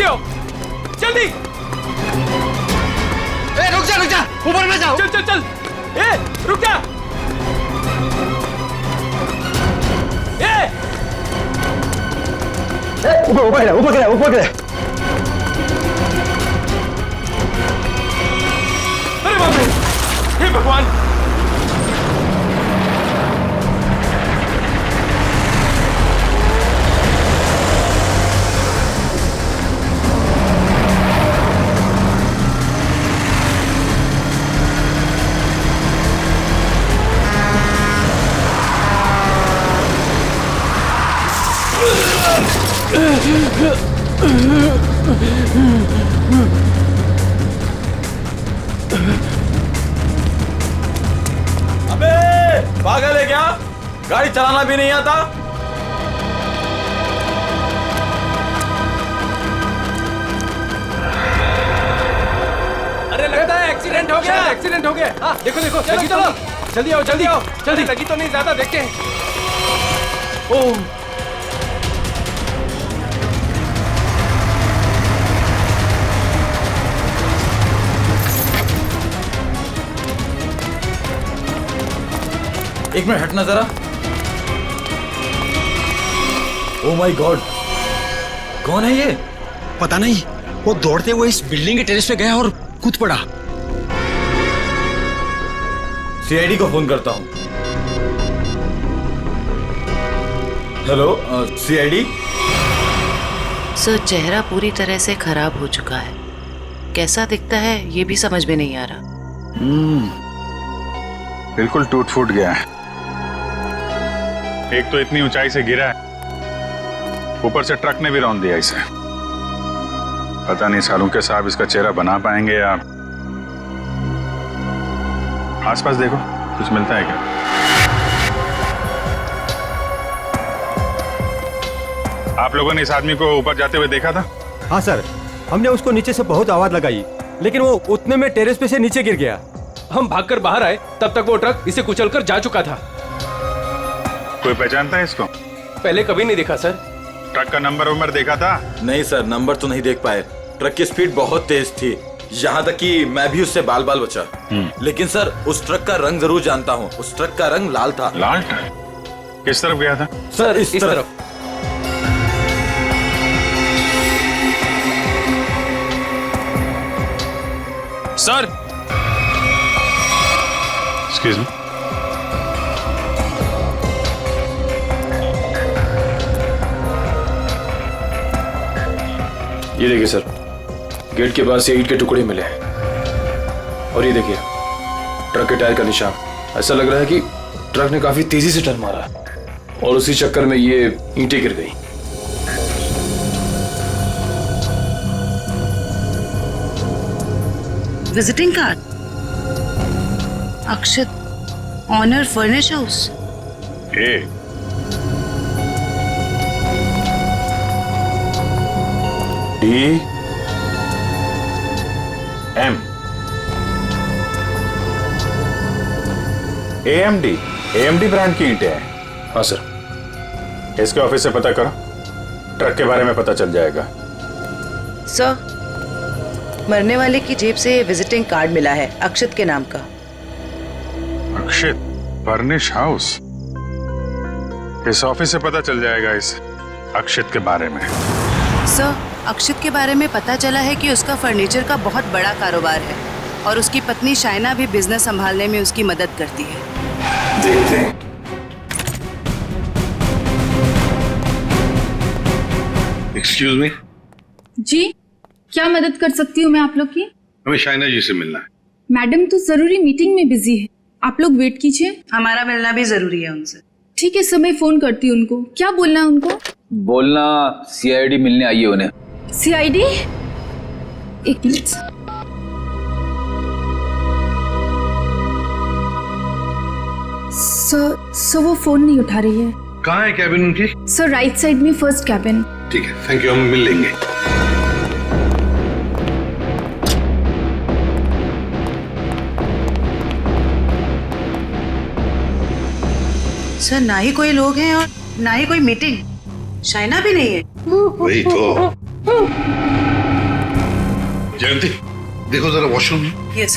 जल्दी आओ, जल्दी। रुक जा, ऊपर ना जाओ। चल चल चल, रुक जा। ऊपर गिरा। अरे बाप रे, हे भगवान। अबे पागल है क्या? गाड़ी चलाना भी नहीं आता? अरे लगता है एक्सीडेंट हो गया। एक्सीडेंट हो गया। हाँ देखो देखो, लगी तो नहीं। जल्दी आओ, जल्दी आओ, जल्दी। लगी तो नहीं, ज्यादा देखते हैं। ओह, एक मिनट हटना जरा। ओह माय गॉड, कौन है ये? पता नहीं, वो दौड़ते हुए इस बिल्डिंग के टेरेस पे गया और कूद पड़ा। सीआईडी को फोन करता हूँ। Hello CID. सर, चेहरा पूरी तरह से खराब हो चुका है। कैसा दिखता है ये भी समझ में नहीं आ रहा। बिल्कुल टूट फूट गया है। एक तो इतनी ऊंचाई से गिरा है, ऊपर से ट्रक ने भी रौंद दिया इसे। पता नहीं सालू के साहब इसका चेहरा बना पाएंगे या। आसपास देखो, कुछ मिलता है क्या? आप लोगों ने इस आदमी को ऊपर जाते हुए देखा था? हाँ सर, हमने उसको नीचे से बहुत आवाज लगाई, लेकिन वो उतने में टेरेस पे से नीचे गिर गया। हम भागकर बाहर आए, तब तक वो ट्रक इसे कुचलकर जा चुका था। कोई पहचानता है इसको? पहले कभी नहीं देखा सर। ट्रक का नंबर देखा था? नहीं सर, नंबर तो नहीं देख पाए। ट्रक की स्पीड बहुत तेज थी, यहाँ तक कि मैं भी उससे बाल बाल बचा। लेकिन सर, उस ट्रक का रंग जरूर जानता हूँ। उस ट्रक का रंग लाल था। लाल ट्रक? किस तरफ गया था? सर इस तरफ। Sir, excuse me. ये देखिए सर, गेट के पास से ईंट के टुकड़े मिले हैं। और ये देखिए ट्रक के टायर का निशान। ऐसा लग रहा है कि ट्रक ने काफी तेजी से टर्न मारा और उसी चक्कर में ये ईंटें गिर गई। Visiting card, Akshat, owner furnish house. DM AMD brand की ईंटें हैं। हाँ सर। इसके ऑफिस से पता करो, ट्रक के बारे में पता चल जाएगा। सर, मरने वाले की जेब से विजिटिंग कार्ड मिला है, अक्षत के नाम का। अक्षत फर्निश हाउस? इस ऑफिस से पता चल जाएगा इस अक्षत के बारे में। सर, अक्षत के बारे में पता चला है कि उसका फर्नीचर का बहुत बड़ा कारोबार है और उसकी पत्नी शाइना भी बिजनेस संभालने में उसकी मदद करती है। देखते हैं। Excuse me. जी, क्या मदद कर सकती हूँ मैं आप लोग की? हमें शाइना जी से मिलना है। मैडम तो जरूरी मीटिंग में बिजी है, आप लोग वेट कीजिए। हमारा मिलना भी जरूरी है उनसे। ठीक है सर, मैं फोन करती हूँ उनको। क्या बोलना है उनको? बोलना सीआईडी मिलने आई है उन्हें। सीआईडी? एक मिनट। सर वो फोन नहीं उठा रही है। कहाँ है कैबिन उनकी? सर राइट साइड में फर्स्ट कैबिन। ठीक है, थैंक यू, हम मिल लेंगे। सर, ना ही कोई लोग हैं और ना ही कोई मीटिंग। शाइना भी नहीं है। वही तो, जयंती देखो जरा वॉशरूम में। यस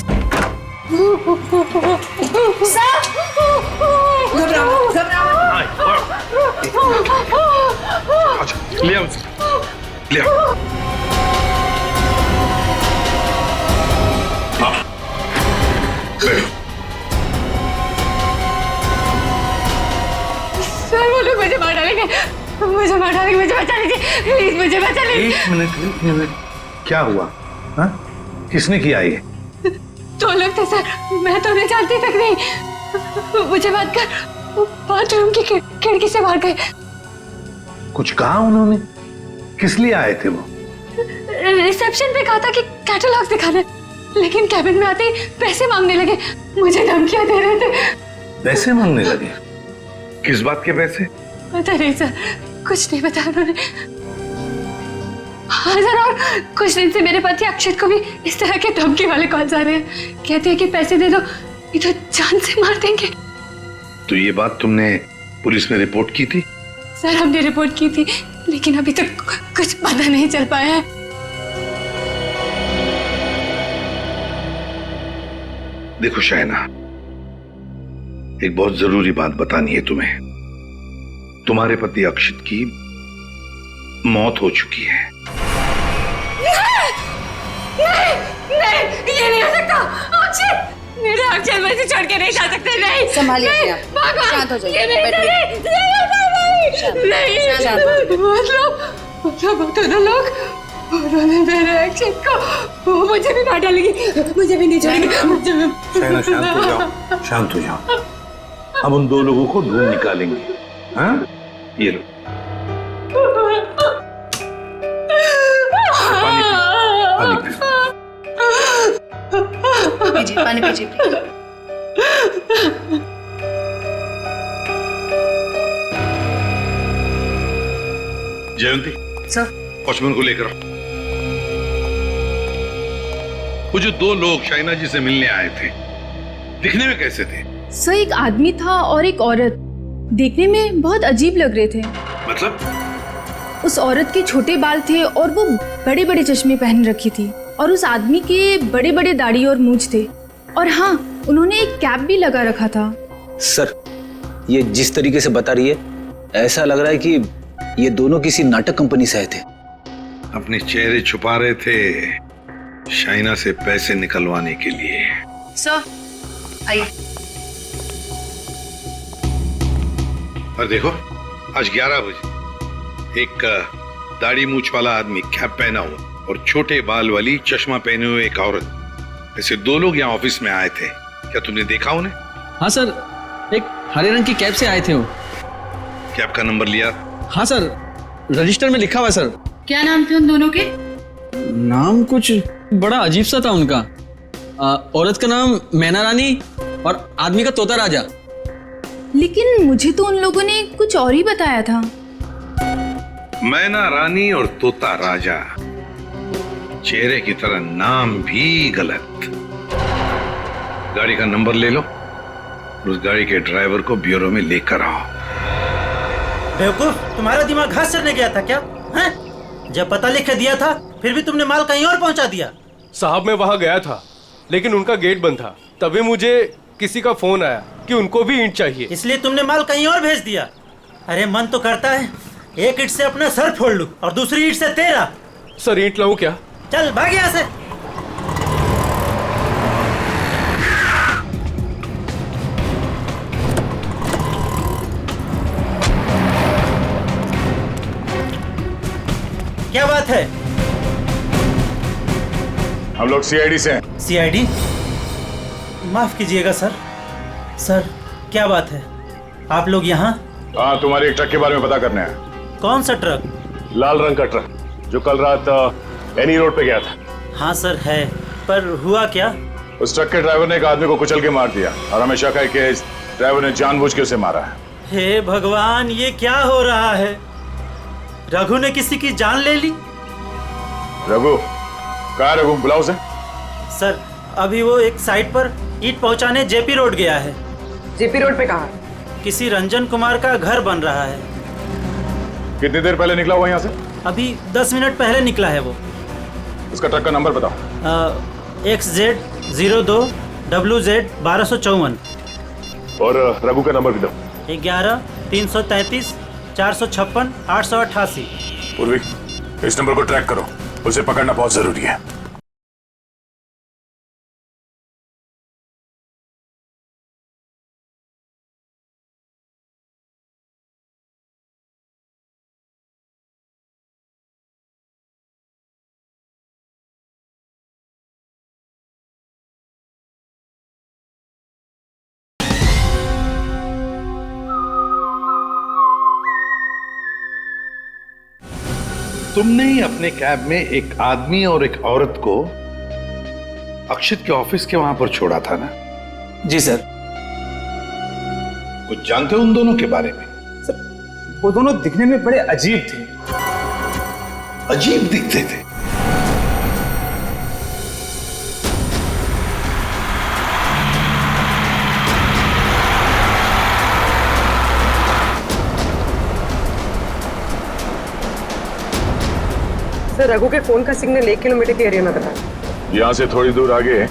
अच्छा ले आओ उसे, ले आओ। हाँ बैठो। सर वो लोग मुझे मार डालेंगे, मुझे मार डालेंगे, मुझे बचा लीजिए प्लीज, मुझे बचा लीजिए। एक मिनट क्या हुआ? हाँ किसने किया ये? दो लोग थे सर, मैं तो उन्हें जानती तक नहीं। मुझे बात कर बाथरूम की खिड़की से मार गए। कुछ कहा उन्होंने? किस लिए आए थे वो? रिसेप्शन पे कहा था कि कैटलॉग दिखाने, लेकिन कैबिन में आते ही पैसे मांगने लगे, मुझे धमकियां दे रहे थे। पैसे मांगने लगे? किस बात के पैसे? पता नहीं सर, कुछ नहीं बताया उन्होंने। हाँ सर, और कुछ दिन से मेरे पति अक्षत को भी इस तरह के धमकी वाले कॉल्स आ रहे हैं। कहते हैं कि पैसे दे दो नहीं तो जान से मार देंगे। तो ये बात तुमने पुलिस में रिपोर्ट की थी? सर हमने रिपोर्ट की थी, लेकिन अभी तक कुछ पता नहीं चल पाया है। देखो शायना, एक बहुत जरूरी बात बतानी है तुम्हें। तुम्हारे पति अक्षित की मौत हो चुकी है। नहीं, ये नहीं हो सकता। अक्षत, मेरे अक्षत मुझे छोड़ के नहीं जा सकते। नहीं, संभालिए अपने आप। भगवान, शांत हो जाइए, ये नहीं, बैठिए। नहीं, शांत हो। मतलब दोनों लोग उन्होंने मेरे अक्षत को, वो मुझे भी मार डालेगी, मुझे भी नहीं छोड़ेगी, मुझे भी। शायना शांत हो जाओ, शांत हो जाओ। हम उन दो लोगों को ढूंढ निकालेंगे। हाँ ये लो पानी पीजिए। पीजिए, पानी पीजिए प्लीज। जयंती सर वॉचमैन को लेकर आओ। वो जो दो लोग शाइना जी से मिलने आए थे, दिखने में कैसे थे? सर एक आदमी था और एक औरत, देखने में बहुत अजीब लग रहे थे। मतलब? उस औरत के छोटे बाल थे और वो बड़े बड़े चश्मे पहन रखी थी, और उस आदमी के बड़े बड़े दाढ़ी और मूंछ थे, और हाँ उन्होंने एक कैप भी लगा रखा था। सर ये जिस तरीके से बता रही है ऐसा लग रहा है कि ये दोनों किसी नाटक कंपनी से आए थे। अपने चेहरे छुपा रहे थे शाइना से पैसे निकलवाने के लिए। सर आइए। और देखो आज 11 बजे एक दाढ़ी मूछ वाला आदमी कैप पहना हुआ और छोटे बाल वाली चश्मा पहने हुए एक औरत, ऐसे दो लोग यहाँ ऑफिस में आए थे। क्या तुमने देखा उन्हें? हाँ सर, एक हरे रंग की कैब से आए थे वो। कैब का नंबर लिया? हाँ सर, रजिस्टर में लिखा हुआ सर। क्या नाम थे उन दोनों के? नाम कुछ बड़ा अजीब सा था उनका। औरत का नाम मैना रानी और आदमी का तोता राजा। लेकिन मुझे तो उन लोगों ने कुछ और ही बताया था। मैना रानी और तोता राजा, चेहरे की तरह नाम भी गलत। गाड़ी का नंबर ले लो, उस गाड़ी के ड्राइवर को ब्यूरो में लेकर आओ। बेवकूफ, तुम्हारा दिमाग घास चरने गया था क्या? हैं? जब पता लिख के दिया था फिर भी तुमने माल कहीं और पहुंचा दिया। साहब मैं वहाँ गया था लेकिन उनका गेट बंद था, तभी मुझे किसी का फोन आया कि उनको भी ईंट चाहिए, इसलिए तुमने माल कहीं और भेज दिया। अरे मन तो करता है एक ईंट से अपना सर फोड़ लूं और दूसरी ईंट से तेरा। सर ईंट लाऊं क्या? चल भाग यहाँ से। क्या बात है? हम लोग सीआईडी से हैं। सीआईडी? माफ कीजिएगा सर। सर क्या बात है, आप लोग यहाँ? हाँ, तुम्हारे एक ट्रक के बारे में पता करने हैं। कौन सा ट्रक? लाल रंग का ट्रक जो कल रात एनी रोड पे गया था। हाँ सर है, पर हुआ क्या? उस ट्रक के ड्राइवर ने एक आदमी को कुचल के मार दिया और हमें शक है कि इस ड्राइवर ने जानबूझ के उसे मारा है। हे भगवान, ये क्या हो रहा है? रघु ने किसी की जान ले ली? रघु? कहाँ है रघु? बुलाओ उसे। सर अभी वो एक साइट पर ईंट पहुंचाने जेपी रोड गया है। जेपी रोड पे कहाँ? किसी रंजन कुमार का घर बन रहा है। कितनी देर पहले निकला हुआ यहाँ से? अभी 10 मिनट पहले निकला है वो। उसका ट्रक का नंबर बताओ। XZ02 WZ 1254। और रघु का नंबर भी दो। 11 333 456 888। पूर्वी, इस नंबर को ट्रैक करो, उसे पकड़ना बहुत जरूरी है। तुमने ही अपने कैब में एक आदमी और एक औरत को अक्षित के ऑफिस के वहां पर छोड़ा था ना? जी सर। कुछ जानते हो उन दोनों के बारे में? सर, वो दोनों दिखने में बड़े अजीब थे। अजीब दिखते थे? सर, रघु के फोन का सिग्नल 1 किलोमीटर के एरिया में बता। यहाँ से थोड़ी दूर आगे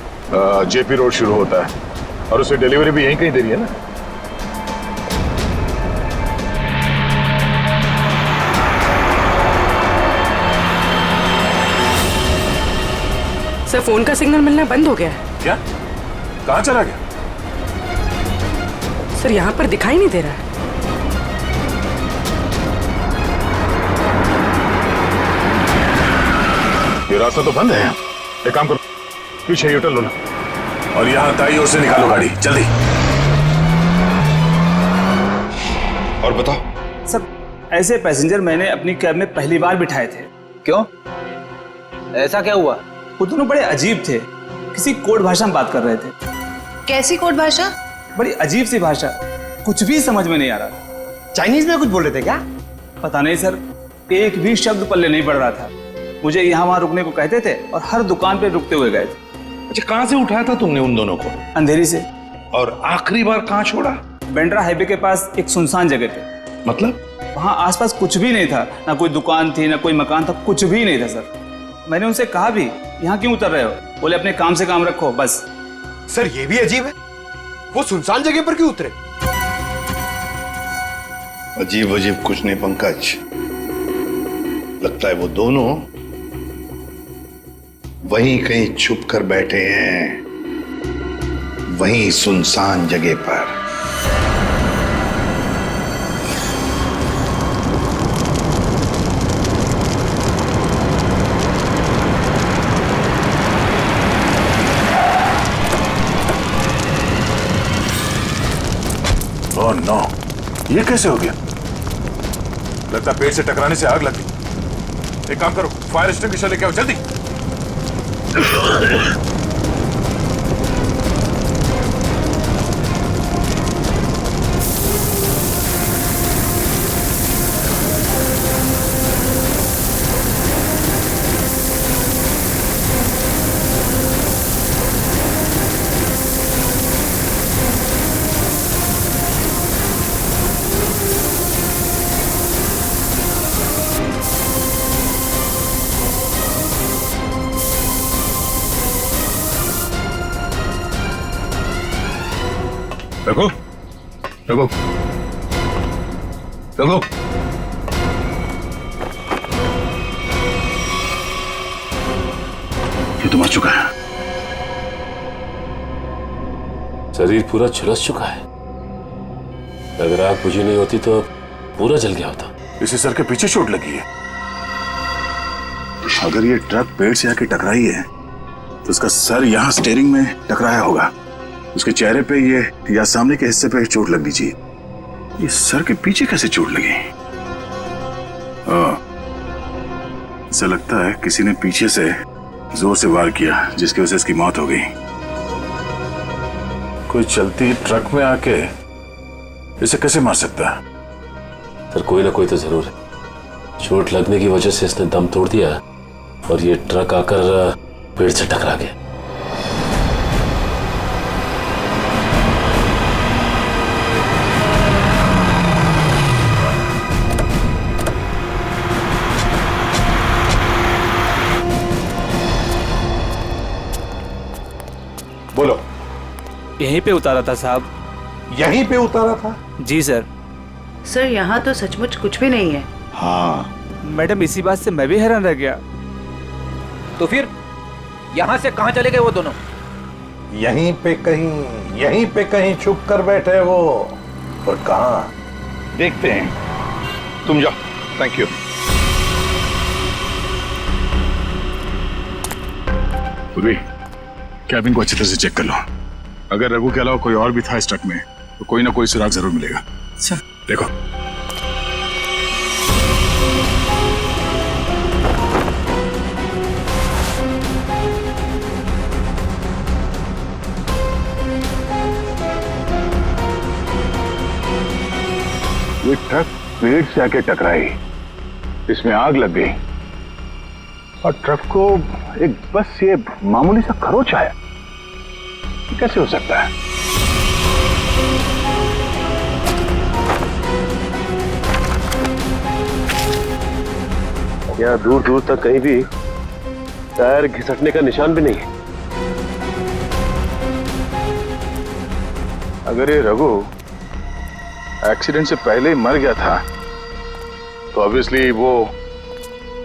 जेपी रोड शुरू होता है और उसे डिलीवरी भी यहीं कहीं दे रही है ना? सर, फोन का सिग्नल मिलना बंद हो गया है। क्या? कहाँ चला गया? सर, यहाँ पर दिखाई नहीं दे रहा है। ये रास्ता तो बंद है। एक काम करो, पीछे यूटर्न लो ना और यहाँ दाईं ओर से निकालो गाड़ी, जल्दी। और बताओ। सर, ऐसे पैसेंजर मैंने अपनी कैब में पहली बार बिठाए थे। क्यों? ऐसा क्या हुआ? वो दोनों बड़े अजीब थे, किसी कोड भाषा में बात कर रहे थे। कैसी कोड भाषा? बड़ी अजीब सी भाषा, कुछ भी समझ में नहीं आ रहा। चाइनीज में कुछ बोल रहे थे क्या? पता नहीं सर, एक भी शब्द पल्ले नहीं पड़ रहा था। मुझे यहाँ वहां रुकने को कहते थे और हर दुकान पे रुकते हुए गए थे। अच्छा, कहां से उठाया था तुमने उन दोनों को? अंधेरी से। और आखिरी बार कहां छोड़ा? बेंड्रा हाईवे के पास एक सुनसान जगह पे। मतलब? वहाँ आसपास कुछ भी नहीं था, ना कोई दुकान थी ना कोई मकान था, कुछ भी नहीं था सर। मैंने उनसे कहा भी, यहाँ क्यों उतर रहे हो? बोले अपने काम से काम रखो बस। सर, ये भी अजीब है, वो सुनसान जगह पर क्यों उतरे? अजीब अजीब कुछ नहीं पंकज, लगता है वो दोनों वहीं कहीं छुप कर बैठे हैं, वहीं सुनसान जगह पर। ओह नो, ये कैसे हो गया? लगता पेड़ से टकराने से आग लग गई। एक काम करो, फायर एक्सटिंग्विशर लेके आओ जल्दी। रघु, रघु, रघु, ये तो मर चुका है। शरीर पूरा झुलस चुका है। अगर आग बुझी नहीं होती तो पूरा जल गया होता। इसे सर के पीछे चोट लगी है। अगर ये ट्रक पेड़ से आके टकराई है तो उसका सर यहाँ स्टीयरिंग में टकराया होगा। उसके चेहरे पे ये या सामने के हिस्से पे चोट लगनी चाहिए। ये सर के पीछे कैसे चोट लगी? ऐसा लगता है किसी ने पीछे से जोर से वार किया, जिसकी वजह से इसकी मौत हो गई। कोई चलती ट्रक में आके इसे कैसे मार सकता है? सर, कोई ना कोई तो जरूर है। चोट लगने की वजह से इसने दम तोड़ दिया और ये ट्रक आकर पेड़ से टकरा गया। बोलो। यहीं पे उतारा था साहब। यहीं पे उतारा था? जी सर। सर यहाँ तो सचमुच कुछ भी नहीं है। हाँ मैडम, इसी बात से मैं भी हैरान रह गया। तो फिर यहाँ से कहाँ चले गए वो दोनों? यहीं पे कहीं छुप कर बैठे वो। और कहाँ देखते हैं। तुम जाओ। Thank you. पूर्वी, कैबिन को अच्छी तरह से चेक कर लो। अगर रघु के अलावा कोई और भी था इस ट्रक में तो कोई ना कोई सुराग जरूर मिलेगा। अच्छा। देखो। ये ट्रक पेड़ से आके टकराई, इसमें आग लग गई और ट्रक को एक बस ये मामूली सा खरोच आया। ये कैसे हो सकता है? यहाँ दूर दूर तक कहीं भी टायर घिसटने का निशान भी नहीं है। अगर ये रघु एक्सीडेंट से पहले ही मर गया था तो ऑब्वियसली वो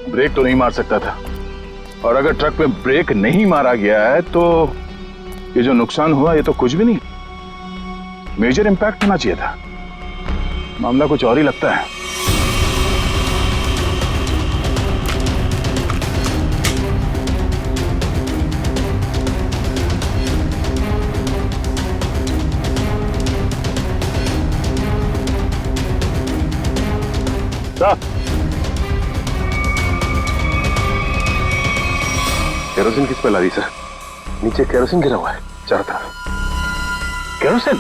ब्रेक तो नहीं मार सकता था, और अगर ट्रक में ब्रेक नहीं मारा गया है तो ये जो नुकसान हुआ ये तो कुछ भी नहीं, मेजर इंपैक्ट होना चाहिए था। मामला कुछ और ही लगता है। केरोसिन किस पे ला दी सर? नीचे केरोसिन गिरा हुआ है चारों तरफ। केरोसिन?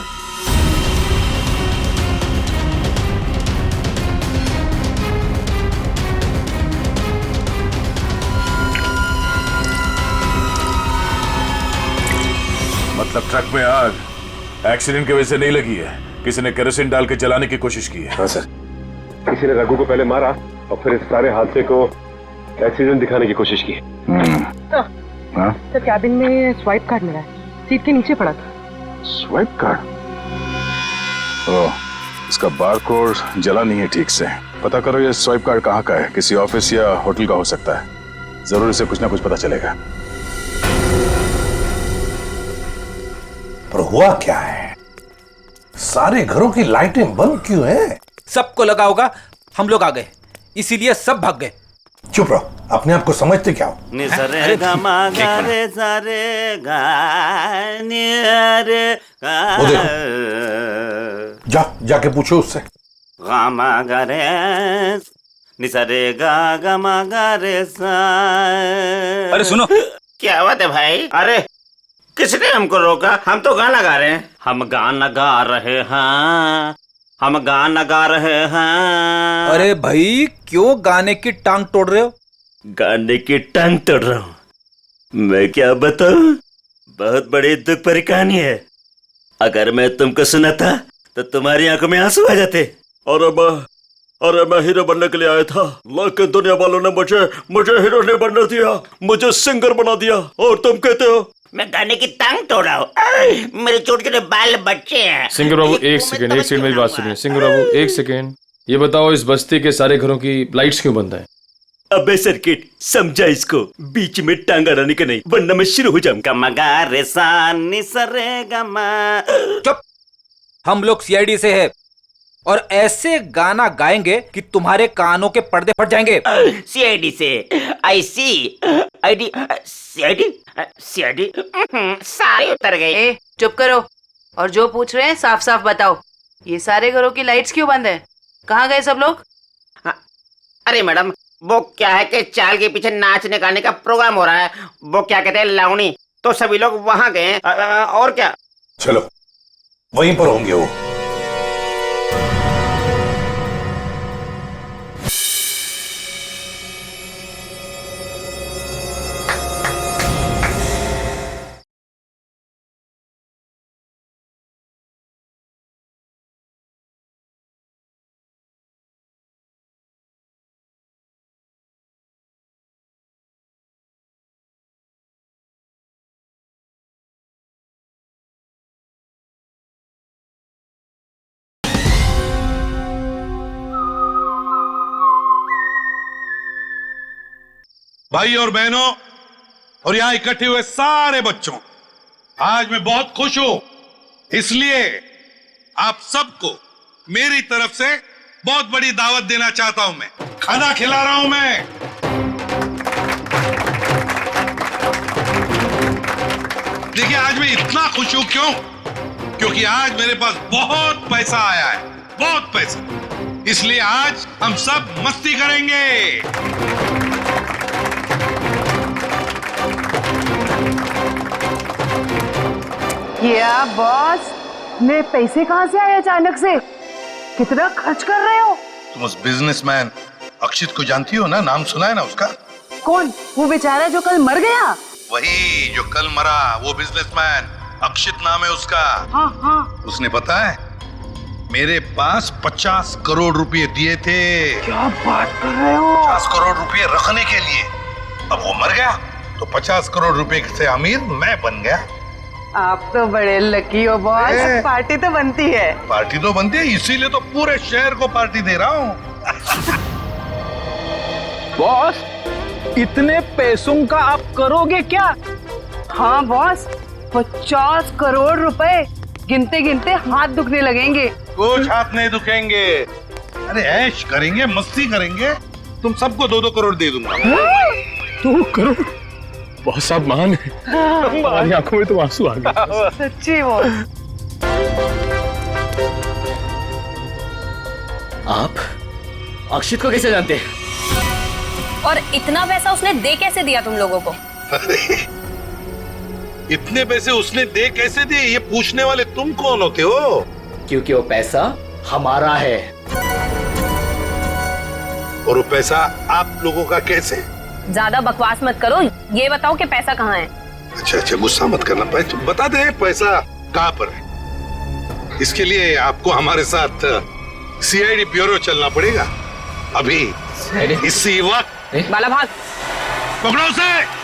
मतलब ट्रक में आग एक्सीडेंट की वजह से नहीं लगी है, किसी ने केरोसिन डाल के जलाने की कोशिश की है। हाँ सर, किसी ने रघु को पहले मारा और फिर इस सारे हादसे को एक्सीडेंट दिखाने की कोशिश की। तो कैबिन में स्वाइप कार्ड मिला है, सीट के नीचे पड़ा था। Swipe card? ओह, इसका बारकोड जला नहीं है ठीक से। पता करो ये स्वाइप कार्ड कहाँ का है, किसी ऑफिस या होटल का हो सकता है। जरूर इसे कुछ ना कुछ पता चलेगा। पर हुआ क्या है? सारे घरों की लाइटें बंद क्यों हैं? सबको लगा होगा हम लोग आ गए, इसीलिए सब भाग गए। चुप रहो, अपने आप को समझते क्या हो? वो देखो, जाके पूछो उससे। अरे सुनो। क्या बात है भाई? अरे किसने हमको रोका? हम तो गाना गा रहे हैं। हम गाना गा रहे हैं, हम गाना गा रहे हैं। अरे भाई क्यों गाने की टांग तोड़ रहे हो? गाने की टांग तोड़ रहा हूँ? मैं क्या बताऊं, बहुत बड़ी दुख भरी कहानी है। अगर मैं तुमको सुनाता तो तुम्हारी आंखों में आंसू आ जाते। अरे मैं हीरो बनने के लिए आया था, लेकिन दुनिया वालों ने मुझे हीरो नहीं बनने दिया, मुझे सिंगर बना दिया। और तुम कहते हो मैं गाने की टांग तोड़ रहा हूँ? मेरे छोटे छोटे बाल बच्चे हैं। सिंगर बाबू एक सेकंड मेरी बात सुनिए। सिंगर बाबू एक सेकंड, ये बताओ इस बस्ती के सारे घरों की लाइट्स क्यों बंद है? अबे सर्किट, समझा इसको, बीच में टांग अड़ाने का नहीं, वरना मैं शुरू हो जाऊंगा। मगा रे सा नि सा रे गा मा। चुप, हम लोग सीआईडी से है और ऐसे गाना गाएंगे कि तुम्हारे कानों के पर्दे फट जाएंगे। सीआईडी से? आई सी आईडी सीआईडी सीआईडी सारे उतर गए। चुप करो और जो पूछ रहे हैं साफ साफ बताओ। ये सारे घरों की लाइट्स क्यों बंद है? कहाँ गए सब लोग? अरे मैडम, वो क्या है कि चाल के पीछे नाचने गाने का प्रोग्राम हो रहा है, वो क्या कहते हैं लावणी, तो सभी लोग वहां गए। और क्या? चलो वहीं पर होंगे वो। भाई और बहनों और यहाँ इकट्ठे हुए सारे बच्चों, आज मैं बहुत खुश हूं, इसलिए आप सबको मेरी तरफ से बहुत बड़ी दावत देना चाहता हूं। मैं खाना खिला रहा हूं मैं। देखिए आज मैं इतना खुश हूं क्यों? क्योंकि आज मेरे पास बहुत पैसा आया है, बहुत पैसा। इसलिए आज हम सब मस्ती करेंगे। क्या बॉस, मेरे पैसे कहाँ से आए अचानक से? कितना खर्च कर रहे हो? तुम उस बिजनेसमैन अक्षित को जानती हो ना? नाम सुना है ना उसका? कौन? वो बेचारा जो कल मर गया? वही जो कल मरा, वो बिजनेसमैन अक्षित नाम है उसका। हाँ हाँ। उसने पता है मेरे पास 50 करोड़ रुपए दिए थे। क्या बात कर रहे हो? 50 करोड़ रुपए रखने के लिए। अब वो मर गया तो 50 करोड़ रुपए से अमीर मैं बन गया। आप तो बड़े लकी हो बॉस। पार्टी तो बनती है। पार्टी तो बनती है, इसीलिए तो पूरे शहर को पार्टी दे रहा हूँ। बॉस, इतने पैसों का आप करोगे क्या? हाँ बॉस, 50 करोड़ रुपए गिनते गिनते हाथ दुखने लगेंगे। कुछ हाथ नहीं दुखेंगे। अरे ऐश करेंगे, मस्ती करेंगे। तुम सबको 2-2 करोड़ दे दूंगा। 2 करोड़? बहुत साहब मान है। हमारी आंखों में तो आंसू आ गए। सच्ची बॉस। आप अक्षित को कैसे जानते हैं? और इतना पैसा उसने दे कैसे दिया तुम लोगों को? अरे इतने पैसे उसने दे कैसे दिए, ये पूछने वाले तुम कौन होते हो? क्योंकि वो पैसा हमारा है। और वो पैसा आप लोगों का कैसे? ज्यादा बकवास मत करो, ये बताओ कि पैसा कहाँ है? अच्छा, गुस्सा मत करना। बता दे पैसा कहाँ पर है। इसके लिए आपको हमारे साथ सीआईडी ब्यूरो चलना पड़ेगा। अभी इसी वक्त। बाला भाग। पकड़ो उसे।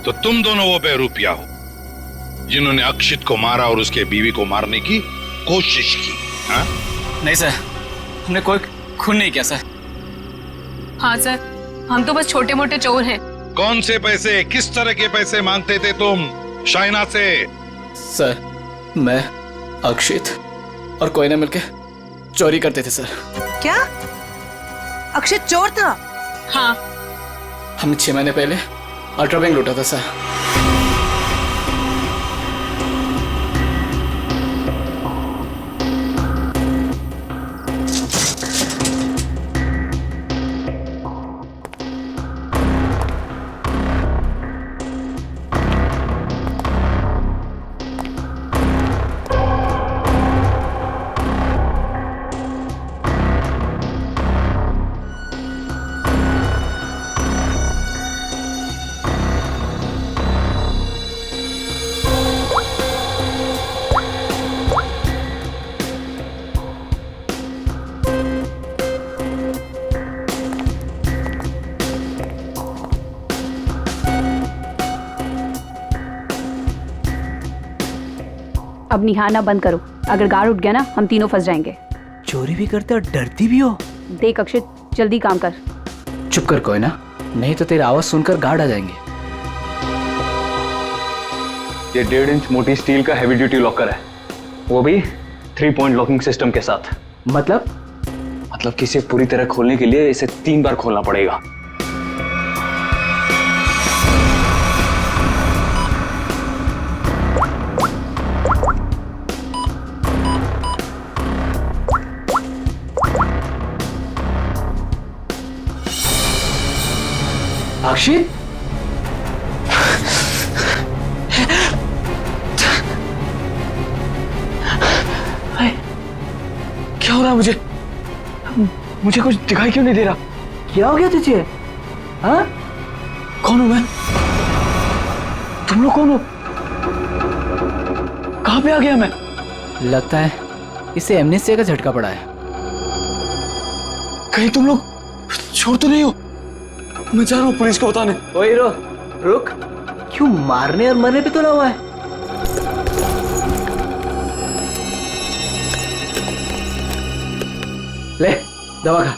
तो तुम दोनों वो बेरूपिया हो जिन्होंने अक्षित को मारा और उसके बीवी को मारने की कोशिश की। हाँ? नहीं सर, हमने कोई खून नहीं किया सर। हाँ सर, हम तो बस छोटे मोटे चोर हैं। कौन से पैसे, किस तरह के पैसे मांगते थे तुम शाइना से? सर, मैं अक्षित और कोई ना मिलके चोरी करते थे सर। क्या अक्षित चोर था? हाँ। हमने 6 महीने पहले अल्ट्रा बैंक लूटा था सर। अब निहारना बंद करो, अगर गार्ड उठ गया ना हम तीनों फंस जाएंगे। चोरी भी करते और डरती भी हो। देख अक्षित, जल्दी काम कर। चुप कर कोई ना, नहीं तो तेरी आवाज सुनकर गार्ड आ जाएंगे। ये 1.5 इंच मोटी स्टील का हैवी ड्यूटी लॉकर है, वो भी 3 पॉइंट लॉकिंग सिस्टम के साथ। मतलब कि इसे पूरी तरह खोलने के लिए इसे 3 बार खोलना पड़ेगा। अक्षित, क्या हो रहा है मुझे कुछ दिखाई क्यों नहीं दे रहा? क्या हो गया तुझे? हाँ? कौन हूं मैं? तुम लोग कौन हो? कहां पे आ गया मैं? लगता है इसे एमनेस्टिया का झटका पड़ा है। कहीं तुम लोग छोड़ तो नहीं हो? मैं जा रहा हूं पुलिस को बताने। ओए रुक, क्यों मारने और मरने पे तुला हुआ है? ले दवा खा।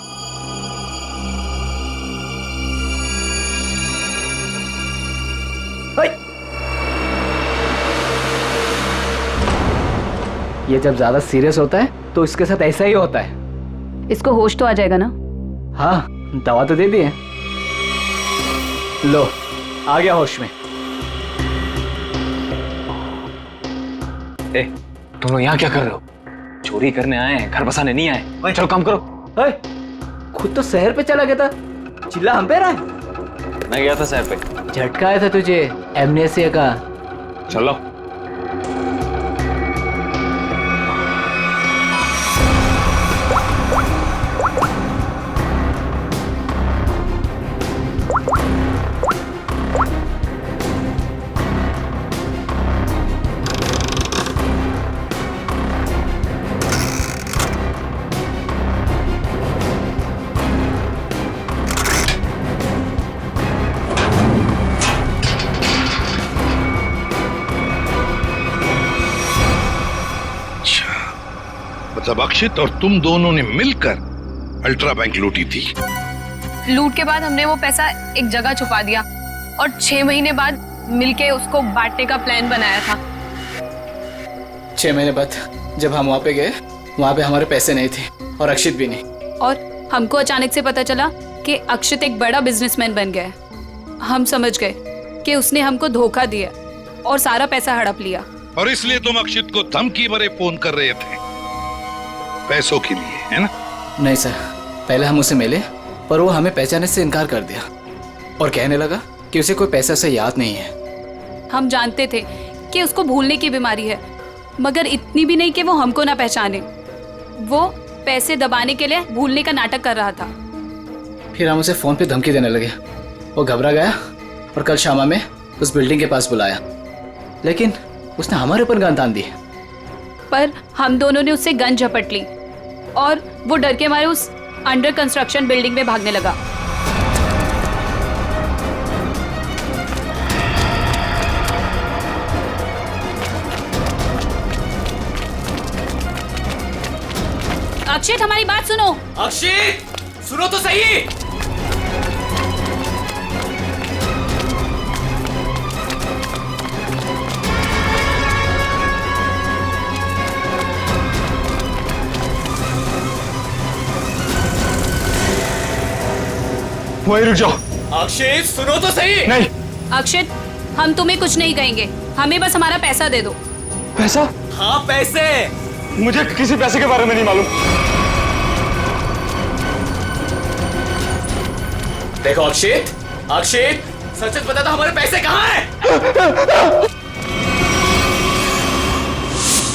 ये जब ज्यादा सीरियस होता है तो इसके साथ ऐसा ही होता है। इसको होश तो आ जाएगा ना? हाँ, दवा तो दे दी है। लो, आ गया होश में। ए, तुम लोग यहाँ क्या कर रहे हो? चोरी करने आए हैं, घर बसाने नहीं आए। ओए, चलो काम करो। ओए, खुद तो शहर पे चला गया था, चिल्ला हम पे रहा है। मैं गया था शहर पे। झटका आया था तुझे एमनेस्टिया का। चलो। मतलब अक्षित और तुम दोनों ने मिलकर अल्ट्रा बैंक लूटी थी। लूट के बाद हमने वो पैसा एक जगह छुपा दिया और 6 महीने बाद मिलके उसको बांटने का प्लान बनाया था। 6 महीने बाद जब हम वहाँ पे गए, वहाँ पे हमारे पैसे नहीं थे और अक्षित भी नहीं। और हमको अचानक से पता चला कि अक्षित एक बड़ा बिजनेसमैन बन गया है। हम समझ गए कि उसने हमको धोखा दिया और सारा पैसा हड़प लिया। और इसलिए तुम अक्षित को धमकी भरे फोन कर रहे थे पैसों के लिए, है ना? नहीं सर, पहले हम उसे मिले पर वो हमें पहचानने से इनकार कर दिया और कहने लगा कि उसे कोई पैसा से याद नहीं है। हम जानते थे कि उसको भूलने की बीमारी है, मगर इतनी भी नहीं कि वो हमको ना पहचाने। वो पैसे दबाने के लिए भूलने का नाटक कर रहा था। फिर हम उसे फोन पे धमकी देने लगे। वो घबरा गया और कल शामा में उस बिल्डिंग के पास बुलाया, लेकिन उसने हमारे ऊपर गन तान दी। पर हम दोनों ने उससे गन झपट ली और वो डर के मारे उस अंडर कंस्ट्रक्शन बिल्डिंग में भागने लगा। अक्षित, हमारी बात सुनो। अक्षित, सुनो तो सही। वहीं रुक जाओ। अक्षित, सुनो तो सही। नहीं। अक्षित, हम तुम्हें कुछ नहीं कहेंगे, हमें बस हमारा पैसा दे दो। पैसा? हाँ, पैसे। मुझे किसी पैसे के बारे में नहीं मालूम। देखो अक्षित, अक्षित, सच सच बता दो, हमारे पैसे कहाँ हैं?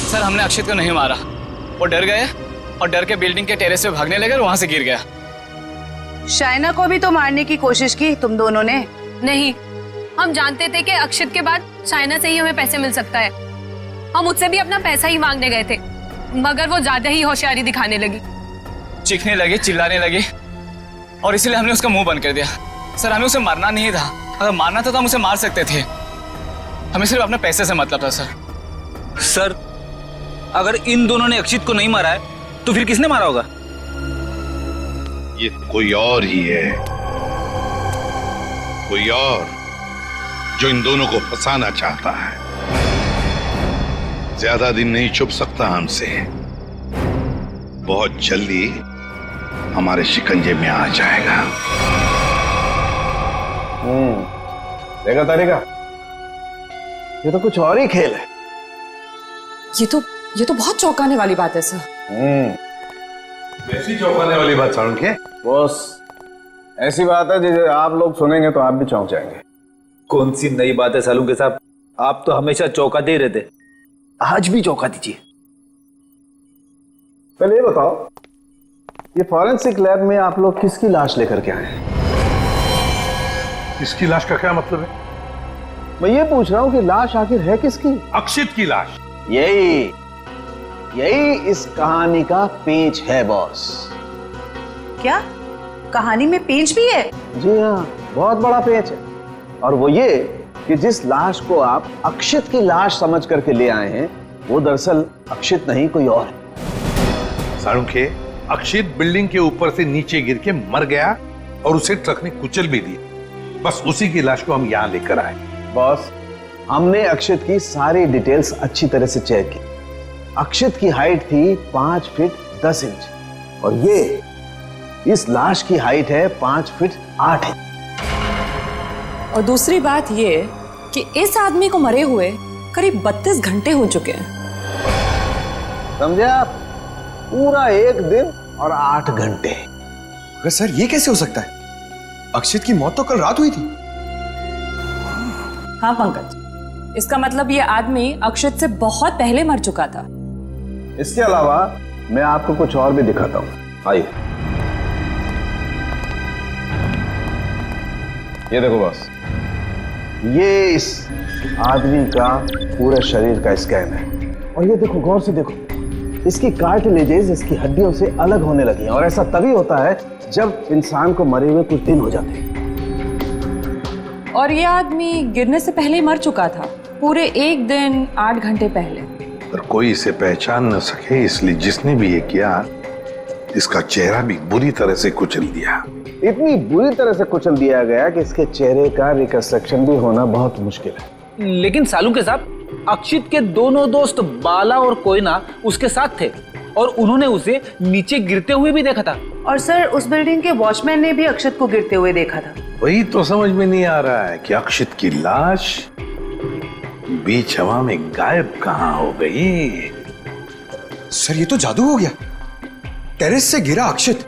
सर, हमने अक्षित को नहीं मारा। वो डर गए और डर के बिल्डिंग के टेरेस पे भागने लगे और वहां से गिर गया। शाइना को भी तो मारने की कोशिश की तुम दोनों ने। नहीं, हम जानते थे कि अक्षित के बाद शाइना से ही हमें पैसे मिल सकता है। हम उससे भी अपना पैसा ही मांगने गए थे, मगर वो ज्यादा ही होशियारी दिखाने लगी। चीखने लगी, चिल्लाने लगी और इसलिए हमने उसका मुंह बंद कर दिया। सर, हमें उसे मारना नहीं था। अगर मारना था तो हम उसे मार सकते थे। हमें सिर्फ अपने पैसे से मतलब था। सर, अगर इन दोनों ने अक्षित को नहीं मारा है तो फिर किसने मारा होगा? ये कोई और ही है। कोई और जो इन दोनों को फंसाना चाहता है। ज्यादा दिन नहीं छुप सकता हमसे, बहुत जल्दी हमारे शिकंजे में आ जाएगा। देखा तारिका, ये तो कुछ और ही खेल है। ये तो बहुत चौंकाने वाली बात है सर। ऐसी चौंकाने वाली बात सारुण के? बॉस, ऐसी बात है जिसे आप लोग सुनेंगे तो आप भी चौंक जाएंगे। कौन सी नई बात है सालू के साहब? आप तो हमेशा चौंकाते ही रहते, आज भी चौंका दीजिए। पहले ये बताओ, ये फॉरेंसिक लैब में आप लोग किसकी लाश लेकर के आए हैं? इसकी लाश का क्या मतलब है? मैं ये पूछ रहा हूं कि लाश आखिर है किसकी? अक्षित की लाश। यही इस कहानी का पेंच है बॉस। क्या कहानी में पेंच भी है? जी हाँ, बहुत बड़ा पेंच है। और वो ये कि जिस लाश को आप अक्षित की लाश समझ करके ले आए हैं, वो दरअसल अक्षित नहीं, कोई और है। सारुण के, अक्षित बिल्डिंग के ऊपर से नीचे गिर के मर गया और उसे ट्रक ने कुचल भी दिया। बस उसी की लाश को हम यहाँ लेकर आए। बॉस, हमने अक्षित की सारी डिटेल्स अच्छी तरह से चेक की। अक्षित की हाइट थी 5 फीट 10 इंच और ये इस लाश की हाइट है 5 फीट 8 इंच। और दूसरी बात ये कि इस आदमी को मरे हुए करीब 32 घंटे हो चुके हैं। समझे आप? पूरा 1 दिन और 8 घंटे। अगर सर ये कैसे हो सकता है? अक्षित की मौत तो कल रात हुई थी। हाँ पंकज, इसका मतलब ये आदमी अक्षित से बहुत पहले मर चुका था। इसके अलावा मैं आपको कुछ और भी दिखाता हूँ, आइए। ये देखो बॉस, ये इस आदमी का पूरे शरीर का स्कैन है। और ये देखो, गौर से देखो, इसकी कार्टिलेजेस इसकी हड्डियों से अलग होने लगी हैं। और ऐसा तभी होता है जब इंसान को मरे हुए कुछ दिन हो जाते हैं। और ये आदमी गिरने से पहले ही मर चुका था, पूरे 1 दिन 8 घंटे पहले। पर कोई इसे पहचान न सके, इसलिए जिसने भी ये किया, इसका चेहरा भी बुरी तरह से कुचल दिया। इतनी बुरी तरह से कुचल दिया गया कि इसके चेहरे का रिकंस्ट्रक्शन भी होना बहुत मुश्किल है। लेकिन सालू के साहब, अक्षित के दोनों दोस्त बाला और कोयना उसके साथ थे और उन्होंने उसे नीचे गिरते हुए भी देखा था। और सर, उस बिल्डिंग के वॉचमैन ने भी अक्षित को गिरते हुए देखा था। वही तो समझ में नहीं आ रहा है कि अक्षित की लाश बीच हवा में गायब कहां हो गई। सर, ये तो जादू हो गया। टेरेस से गिरा अक्षित,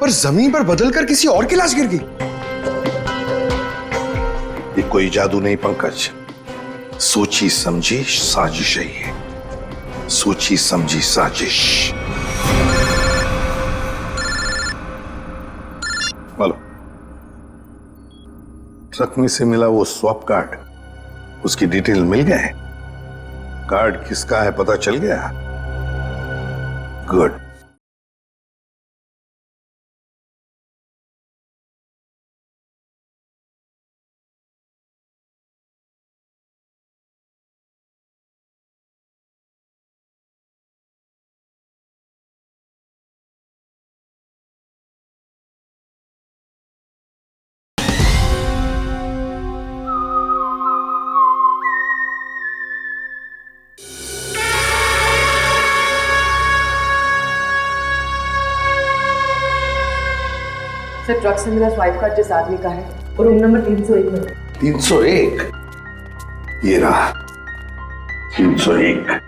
पर जमीन पर बदलकर किसी और की लाश गिर गई। ये कोई जादू नहीं पंकज, सोची समझी साजिश है ये, सोची समझी साजिश। हेलो, ट्रक में से मिला वो स्वैप कार्ड, उसकी डिटेल मिल गए? कार्ड किसका है पता चल गया? गुड। सर, ट्रक से मिला स्वाइप कार्ड जिस आदमी का है, और रूम नंबर 301 में। 301? ये रहा 301।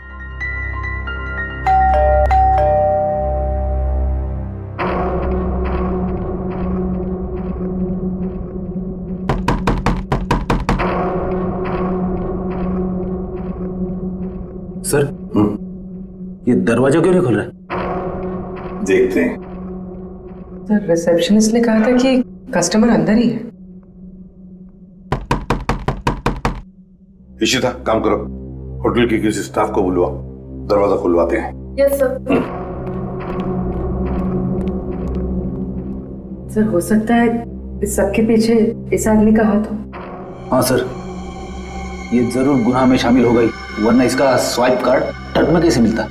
सर, ये दरवाजा क्यों नहीं खुल रहा? देखते हैं। सर, रिसेप्शनिस्ट ने कहा था कि कस्टमर अंदर ही है। इशिता, काम करो, होटल के किसी स्टाफ को बुलवाओ, दरवाजा खुलवाते हैं। Yes sir. सर, हो सकता है इस सब के पीछे इस आदमी का हाथ हो। हाँ सर, ये जरूर गुनाह में शामिल हो गई, वरना इसका स्वाइप कार्ड ट्रक में कैसे मिलता?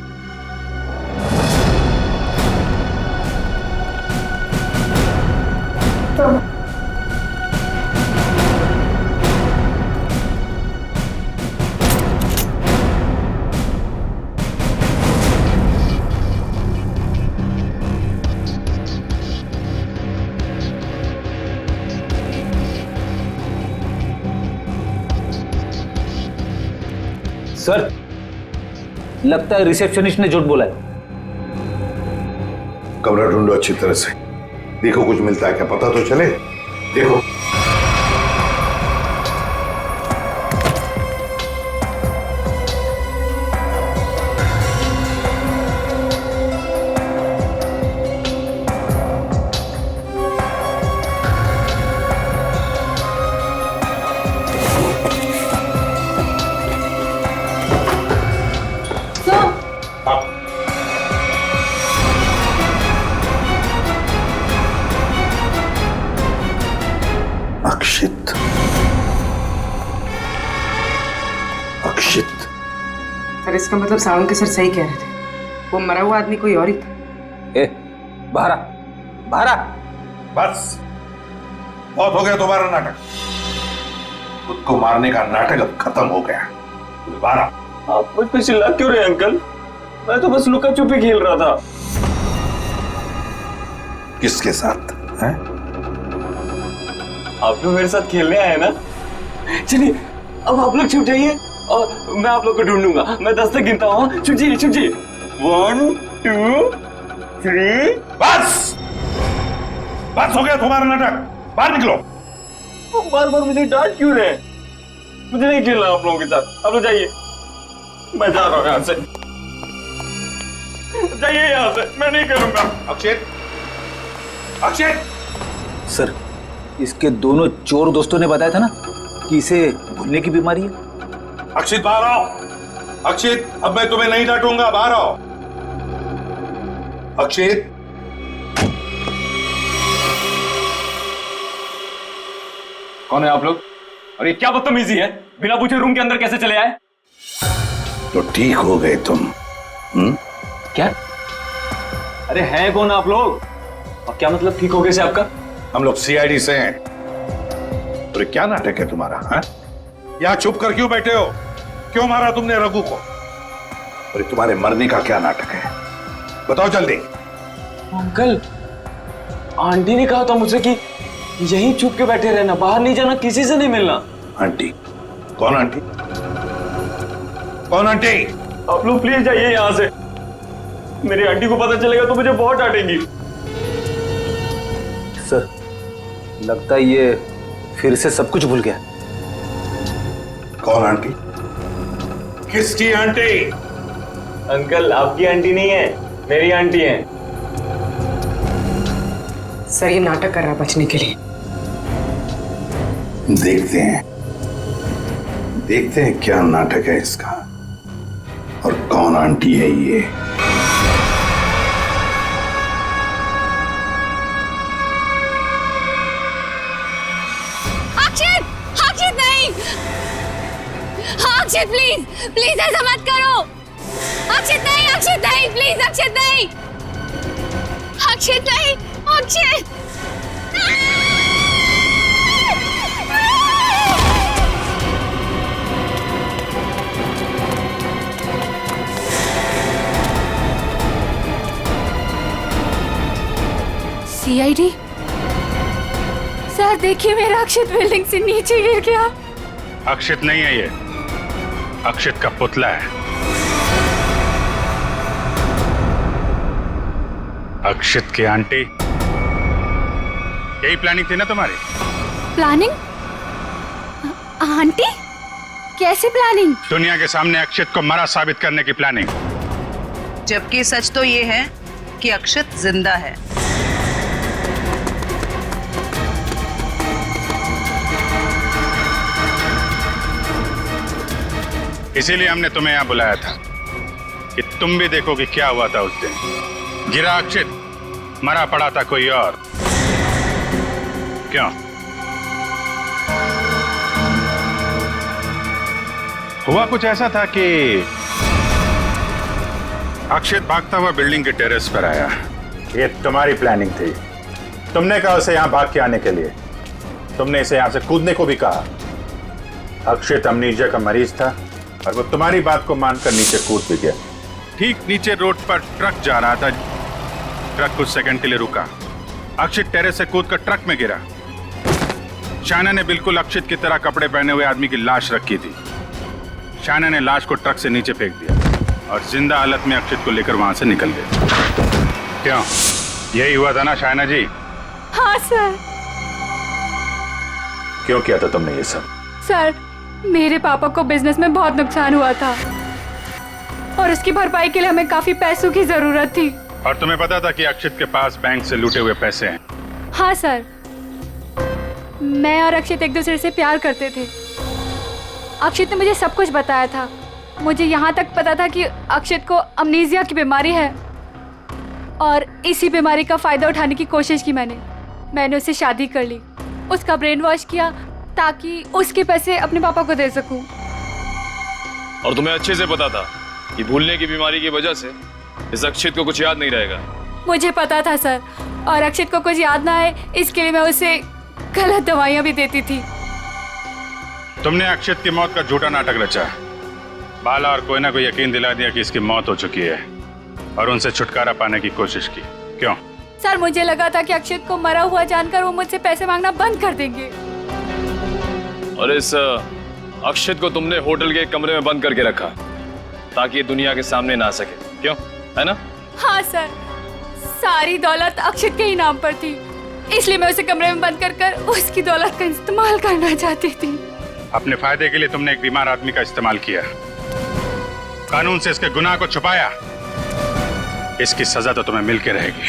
सर, लगता है रिसेप्शनिस्ट ने झूठ बोला है। कमरा ढूंढो अच्छी तरह से, देखो कुछ मिलता है क्या, पता तो चले। देखो अक्षित, अक्षित। सर इसका मतलब सावंत सर सही कह रहे थे, वो मरा हुआ आदमी कोई और ही था। ए, बाहर आ, बाहर आ। बस बहुत हो गया तुम्हारा नाटक। खुद को मारने का नाटक अब खत्म हो गया। बाहर आ। आप मुझ पे चिल्ला क्यों रहे अंकल? मैं तो बस लुका छुपी खेल रहा था। किसके साथ हैं? आप तो मेरे साथ खेलने आए ना। चलिए अब आप लोग छुप जाइए और मैं आप लोग को ढूंढूंगा। मैं 10 तक गिनता हूँ। छुप जाइए, छुप जाइए। 1 2 3। बस बस हो गया तुम्हारा नाटक, बाहर निकलो। बार बार मुझे डांट क्यों रहे? मुझे नहीं खेलना आप लोगों के साथ। आप लोग जाइए, मैं जा रहा हूँ यहाँ से। जाइए यहाँ से, मैं नहीं करूंगा। अक्षित, अक्षित। सर, इसके दोनों चोर दोस्तों ने बताया था ना कि इसे भूलने की बीमारी है। अक्षित बाहर आओ। अक्षित, अब मैं तुम्हें नहीं डांटूंगा, बाहर आओ। अक्षित, कौन है आप लोग? और ये क्या बदतमीजी है? बिना पूछे रूम के अंदर कैसे चले आए? तो ठीक हो गए तुम। क्या? अरे हैं कौन आप लोग? और क्या मतलब ठीक हो गए से आपका? हम लोग सीआईडी से हैं। तो क्या नाटक है तुम्हारा? हाँ? यहाँ चुप कर क्यों बैठे हो? क्यों मारा तुमने रघु को? और तुम्हारे मरने का क्या नाटक है? बताओ जल्दी। अंकल, आंटी ने कहा था मुझसे कि यहीं चुप के बैठे रहना, बाहर नहीं जाना, किसी से नहीं मिलना। आंटी? कौन आंटी? कौन आंटी? आप लोग प्लीज जाइए यहाँ से। मेरी आंटी को पता चलेगा तो मुझे बहुत डांटेंगी। सर, लगता है ये फिर से सब कुछ भूल गया। कौन आंटी? किसकी आंटी? अंकल, आपकी आंटी नहीं है, मेरी आंटी है। सर ये नाटक कर रहा है बचने के लिए। देखते हैं क्या नाटक है इसका और कौन आंटी है ये। अक्षित, अक्षित नहीं। अक्षित प्लीज, प्लीज ऐसा मत करो। अक्षित नहीं, अक्षित नहीं, प्लीज अक्षित नहीं, अक्षित नहीं, अक्षित। सीआईडी सर, देखिए मेरा अक्षित बिल्डिंग से नीचे गिर गया। अक्षित नहीं है ये, अक्षित का पुतला है। अक्षित की आंटी, यही प्लानिंग थी ना तुम्हारी? प्लानिंग? आंटी? कैसे प्लानिंग? दुनिया के सामने अक्षित को मरा साबित करने की प्लानिंग। जबकि सच तो ये है कि अक्षित जिंदा है। इसीलिए हमने तुम्हें यहां बुलाया था कि तुम भी देखो कि क्या हुआ था उस दिन। गिरा अक्षित, मरा पड़ा था कोई और। क्यों? हुआ कुछ ऐसा था कि अक्षित भागता हुआ बिल्डिंग के टेरेस पर आया। ये तुम्हारी प्लानिंग थी। तुमने कहा उसे यहां भाग के आने के लिए। तुमने इसे यहां से कूदने को भी कहा। अक्षित अमनीजिया का मरीज था और वो तुम्हारी बात को मानकर नीचे कूद भी गया। ठीक नीचे रोड पर ट्रक जा रहा था। ट्रक कुछ सेकंड के लिए रुका। अक्षित टेरेस से कूदकर ट्रक में गिरा। शायना ने बिल्कुल अक्षित की तरह कपड़े पहने हुए आदमी की लाश रखी थी। शायना ने लाश को ट्रक से नीचे फेंक दिया और जिंदा हालत में अक्षित को लेकर वहां से निकल गए। क्यों, यही हुआ था ना शायना जी? हाँ सर। क्यों किया था तुमने ये सब? सर, मेरे पापा को बिजनेस में बहुत नुकसान हुआ था और उसकी भरपाई के लिए हमें काफी पैसों की जरूरत थी। और तुम्हें पता था कि अक्षित के पास बैंक से लूटे हुए पैसे हैं? हाँ सर, मैं और अक्षित एक दूसरे से प्यार करते थे। अक्षित ने मुझे सब कुछ बताया था। मुझे यहाँ तक पता था कि अक्षित को अमनीजिया की बीमारी है और इसी बीमारी का फायदा उठाने की कोशिश की मैंने उससे शादी कर ली, उसका ब्रेन वॉश किया ताकि उसके पैसे अपने पापा को दे सकूं। और तुम्हें अच्छे से पता था कि भूलने की बीमारी की वजह से इस अक्षित को कुछ याद नहीं रहेगा। मुझे पता था सर, और अक्षित को कुछ याद ना आए इसके लिए मैं उसे गलत दवाइयाँ भी देती थी। तुमने अक्षित की मौत का झूठा नाटक रचा। बाला और कोयना को यकीन दिला दिया कि इसकी मौत हो चुकी है और उनसे छुटकारा पाने की कोशिश की। क्यों? सर, मुझे लगा था कि अक्षित को मरा हुआ जानकर वो मुझसे पैसे मांगना बंद कर देंगे। और इस अक्षित को तुमने होटल के कमरे में बंद करके रखा ताकि ये दुनिया के सामने ना आ सके। क्यों, है ना? हाँ सर, सारी दौलत अक्षित के ही नाम पर थी, इसलिए मैं उसे कमरे में बंद कर उसकी दौलत का इस्तेमाल करना चाहती थी। अपने फायदे के लिए तुमने एक बीमार आदमी का इस्तेमाल किया, कानून से इसके गुनाह को छुपाया। इसकी सजा तो तुम्हें मिलके रहेगी।